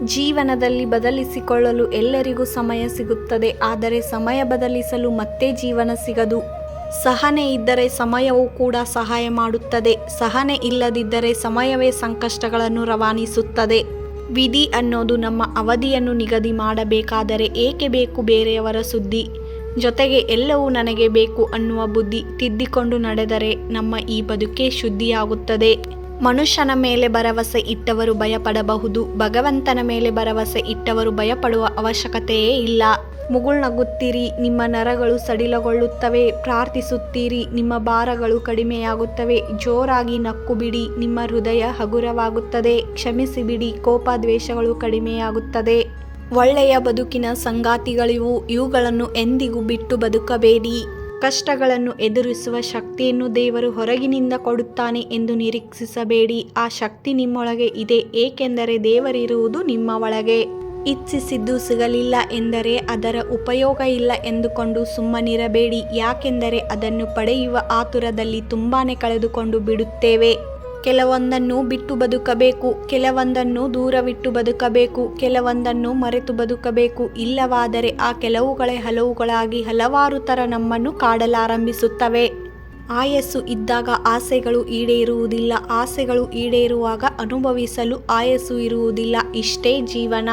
ಜೀವನದಲ್ಲಿ ಬದಲಿಸಿಕೊಳ್ಳಲು ಎಲ್ಲರಿಗೂ ಸಮಯ ಸಿಗುತ್ತದೆ, ಆದರೆ ಸಮಯ ಬದಲಿಸಲು ಮತ್ತೆ ಜೀವನ ಸಿಗದು. ಸಹನೆ ಇದ್ದರೆ ಸಮಯವೂ ಕೂಡ ಸಹಾಯ ಮಾಡುತ್ತದೆ. ಸಹನೆ ಇಲ್ಲದಿದ್ದರೆ ಸಮಯವೇ ಸಂಕಷ್ಟಗಳನ್ನು ರವಾನಿಸುತ್ತದೆ. ವಿಧಿ ಅನ್ನೋದು ನಮ್ಮ ಅವಧಿಯನ್ನು ನಿಗದಿ ಮಾಡಬೇಕಾದರೆ ಏಕೆ ಬೇಕು ಬೇರೆಯವರ ಸುದ್ದಿ? ಜೊತೆಗೆ ಎಲ್ಲವೂ ನನಗೆ ಬೇಕು ಅನ್ನುವ ಬುದ್ಧಿ ತಿದ್ದಿಕೊಂಡು ನಡೆದರೆ ನಮ್ಮ ಈ ಬದುಕೇ ಶುದ್ಧಿಯಾಗುತ್ತದೆ. ಮನುಷ್ಯನ ಮೇಲೆ ಭರವಸೆ ಇಟ್ಟವರು ಭಯಪಡಬಹುದು, ಭಗವಂತನ ಮೇಲೆ ಭರವಸೆ ಇಟ್ಟವರು ಭಯಪಡುವ ಅವಶ್ಯಕತೆಯೇ ಇಲ್ಲ. ಮುಗುಳ್ನಗುತ್ತೀರಿ, ನಿಮ್ಮ ನರಗಳು ಸಡಿಲಗೊಳ್ಳುತ್ತವೆ. ಪ್ರಾರ್ಥಿಸುತ್ತೀರಿ, ನಿಮ್ಮ ಭಾರಗಳು ಕಡಿಮೆಯಾಗುತ್ತವೆ. ಜೋರಾಗಿ ನಕ್ಕು ಬಿಡಿ, ನಿಮ್ಮ ಹೃದಯ ಹಗುರವಾಗುತ್ತದೆ. ಕ್ಷಮಿಸಿಬಿಡಿ, ಕೋಪ ದ್ವೇಷಗಳು ಕಡಿಮೆಯಾಗುತ್ತದೆ. ಒಳ್ಳೆಯ ಬದುಕಿನ ಸಂಗಾತಿಗಳಿವು, ಇವುಗಳನ್ನು ಎಂದಿಗೂ ಬಿಟ್ಟು ಬದುಕಬೇಡಿ. ಕಷ್ಟಗಳನ್ನು ಎದುರಿಸುವ ಶಕ್ತಿಯನ್ನು ದೇವರು ಹೊರಗಿನಿಂದ ಕೊಡುತ್ತಾನೆ ಎಂದು ನಿರೀಕ್ಷಿಸಬೇಡಿ. ಆ ಶಕ್ತಿ ನಿಮ್ಮೊಳಗೆ ಇದೆ, ಏಕೆಂದರೆ ದೇವರಿರುವುದು ನಿಮ್ಮ ಒಳಗೆ. ಇಚ್ಛಿಸಿದ್ದು ಸಿಗಲಿಲ್ಲ ಎಂದರೆ ಅದರ ಉಪಯೋಗ ಇಲ್ಲ ಎಂದುಕೊಂಡು ಸುಮ್ಮನಿರಬೇಡಿ, ಯಾಕೆಂದರೆ ಅದನ್ನು ಪಡೆಯುವ ಆತುರದಲ್ಲಿ ತುಂಬಾನೇ ಕಳೆದುಕೊಂಡು ಬಿಡುತ್ತೇವೆ. ಕೆಲವೊಂದನ್ನು ಬಿಟ್ಟು ಬದುಕಬೇಕು, ಕೆಲವೊಂದನ್ನು ದೂರವಿಟ್ಟು ಬದುಕಬೇಕು, ಕೆಲವೊಂದನ್ನು ಮರೆತು ಬದುಕಬೇಕು. ಇಲ್ಲವಾದರೆ ಆ ಕೆಲವುಗಳೇ ಹಲವುಗಳಾಗಿ ಹಲವಾರು ಥರ ನಮ್ಮನ್ನು ಕಾಡಲಾರಂಭಿಸುತ್ತವೆ. ಆಯಸ್ಸು ಇದ್ದಾಗ ಆಸೆಗಳು ಈಡೇರುವುದಿಲ್ಲ, ಆಸೆಗಳು ಈಡೇರುವಾಗ ಅನುಭವಿಸಲು ಆಯಸ್ಸು ಇರುವುದಿಲ್ಲ. ಇಷ್ಟೇ ಜೀವನ.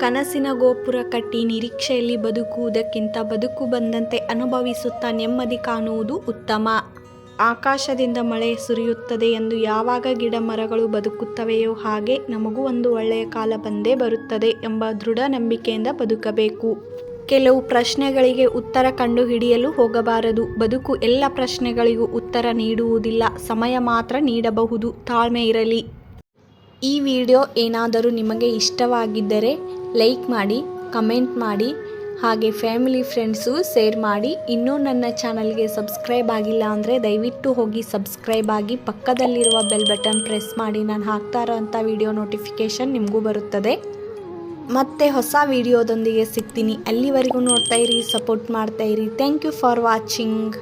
ಕನಸಿನ ಗೋಪುರ ಕಟ್ಟಿ ನಿರೀಕ್ಷೆಯಲ್ಲಿ ಬದುಕುವುದಕ್ಕಿಂತ ಬದುಕು ಬಂದಂತೆ ಅನುಭವಿಸುತ್ತಾ ನೆಮ್ಮದಿ ಕಾಣುವುದು ಉತ್ತಮ. ಆಕಾಶದಿಂದ ಮಳೆ ಸುರಿಯುತ್ತದೆ ಎಂದು ಯಾವಾಗ ಗಿಡ ಮರಗಳು ಬದುಕುತ್ತವೆಯೋ ಹಾಗೆ ನಮಗೂ ಒಂದು ಒಳ್ಳೆಯ ಕಾಲ ಬಂದೇ ಬರುತ್ತದೆ ಎಂಬ ದೃಢ ನಂಬಿಕೆಯಿಂದ ಬದುಕಬೇಕು. ಕೆಲವು ಪ್ರಶ್ನೆಗಳಿಗೆ ಉತ್ತರ ಕಂಡುಹಿಡಿಯಲು ಹೋಗಬಾರದು. ಬದುಕು ಎಲ್ಲ ಪ್ರಶ್ನೆಗಳಿಗೂ ಉತ್ತರ ನೀಡುವುದಿಲ್ಲ, ಸಮಯ ಮಾತ್ರ ನೀಡಬಹುದು. ತಾಳ್ಮೆ ಇರಲಿ. ಈ ವಿಡಿಯೋ ಏನಾದರೂ ನಿಮಗೆ ಇಷ್ಟವಾಗಿದ್ದರೆ ಲೈಕ್ ಮಾಡಿ, ಕಮೆಂಟ್ ಮಾಡಿ, ಹಾಗೆ ಫ್ಯಾಮಿಲಿ ಫ್ರೆಂಡ್ಸು ಶೇರ್ ಮಾಡಿ. ಇನ್ನೂ ನನ್ನ ಚಾನಲ್ಗೆ ಸಬ್ಸ್ಕ್ರೈಬ್ ಆಗಿಲ್ಲ ಅಂದರೆ ದಯವಿಟ್ಟು ಹೋಗಿ ಸಬ್ಸ್ಕ್ರೈಬ್ ಆಗಿ, ಪಕ್ಕದಲ್ಲಿರುವ ಬೆಲ್ ಬಟನ್ ಪ್ರೆಸ್ ಮಾಡಿ. ನಾನು ಹಾಕ್ತಾ ಇರೋಂಥ ವಿಡಿಯೋ ನೋಟಿಫಿಕೇಷನ್ ನಿಮಗೂ ಬರುತ್ತದೆ. ಮತ್ತೆ ಹೊಸ ವಿಡಿಯೋದೊಂದಿಗೆ ಸಿಗ್ತೀನಿ. ಅಲ್ಲಿವರೆಗೂ ನೋಡ್ತಾ ಇರಿ, ಸಪೋರ್ಟ್ ಮಾಡ್ತಾ ಇರಿ. Thank you for watching.